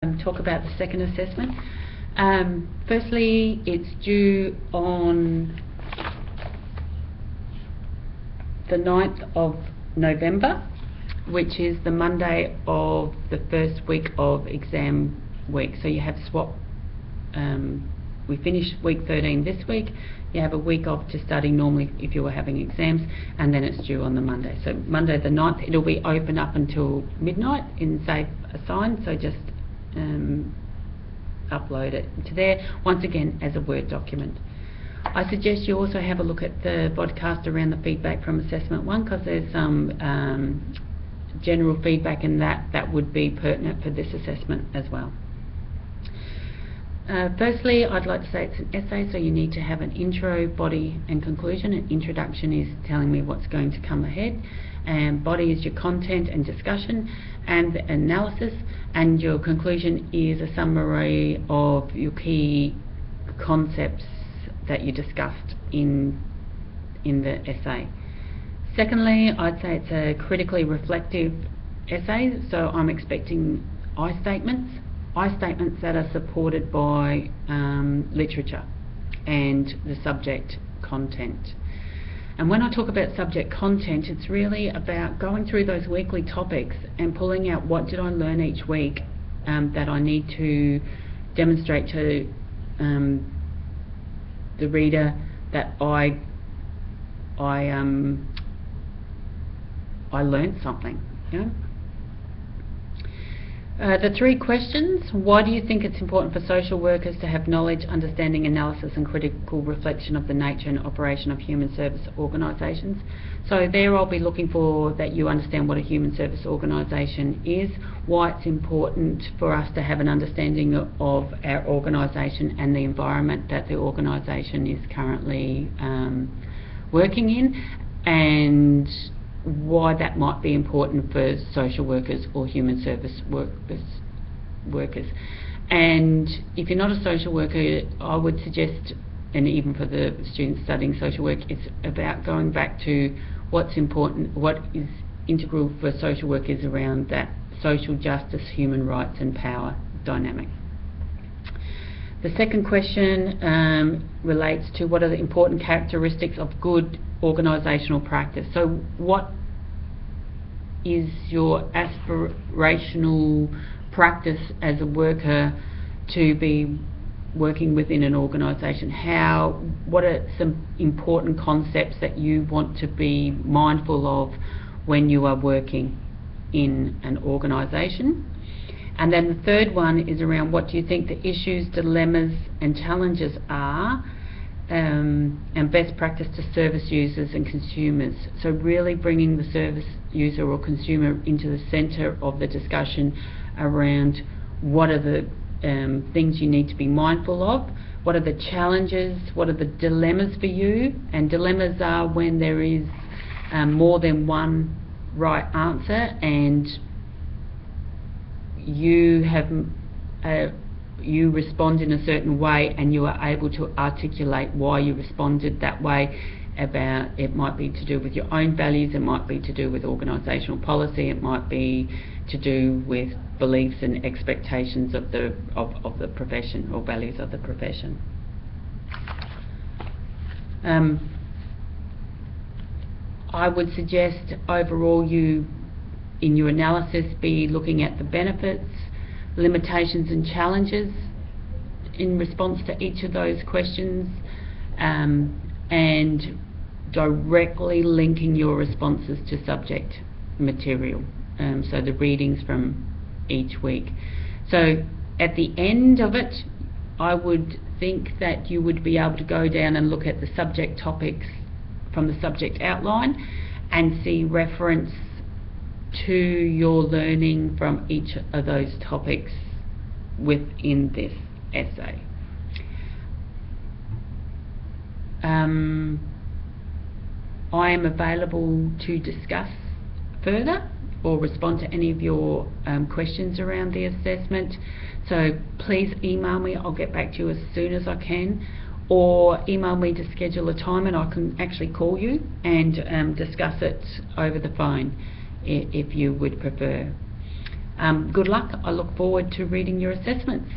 talk about the second assessment. Firstly, it's due on the 9th of November, which is the Monday of the first week of exam week. So you have swap. We finish week 13 this week. You have a week off to study normally if you were having exams, and then it's due on the Monday. So Monday the 9th, it'll be open up until midnight in Safe Assign, so just upload it to there, once again as a Word document. I suggest you also have a look at the podcast around the feedback from Assessment 1, because there's some general feedback in that would be pertinent for this assessment as well. Firstly, I'd like to say it's an essay, so you need to have an intro, body and conclusion. An introduction is telling me what's going to come ahead, and body is your content and discussion and analysis, and your conclusion is a summary of your key concepts that you discussed in the essay. Secondly, I'd say it's a critically reflective essay, so I'm expecting I statements that are supported by literature and the subject content. And when I talk about subject content, it's really about going through those weekly topics and pulling out what did I learn each week that I need to demonstrate to the reader that I learned something. Yeah? The three questions: why do you think it's important for social workers to have knowledge, understanding, analysis and critical reflection of the nature and operation of human service organisations? So there I'll be looking for that you understand what a human service organisation is, why it's important for us to have an understanding of our organisation and the environment that the organisation is currently working in, and why that might be important for social workers or human service workers. And if you're not a social worker, I would suggest, and even for the students studying social work, it's about going back to what's important, what is integral for social work is around that social justice, human rights and power dynamic. The second question relates to what are the important characteristics of good organisational practice. So what is your aspirational practice as a worker to be working within an organisation? What are some important concepts that you want to be mindful of when you are working in an organisation? And then the third one is around what do you think the issues, dilemmas and challenges are, and best practice to service users and consumers. So really bringing the service user or consumer into the centre of the discussion around what are the things you need to be mindful of, what are the challenges, what are the dilemmas for you. And dilemmas are when there is more than one right answer, and you respond in a certain way and you are able to articulate why you responded that way. It might be to do with your own values, it might be to do with organisational policy, it might be to do with beliefs and expectations of the profession or values of the profession. I would suggest overall you, in your analysis, be looking at the benefits, limitations and challenges in response to each of those questions, and directly linking your responses to subject material, so the readings from each week. So at the end of it, I would think that you would be able to go down and look at the subject topics from the subject outline and see reference to your learning from each of those topics within this essay. I am available to discuss further or respond to any of your questions around the assessment, so please email me. I'll get back to you as soon as I can, or email me to schedule a time and I can actually call you and discuss it over the phone if you would prefer. Good luck. I look forward to reading your assessments.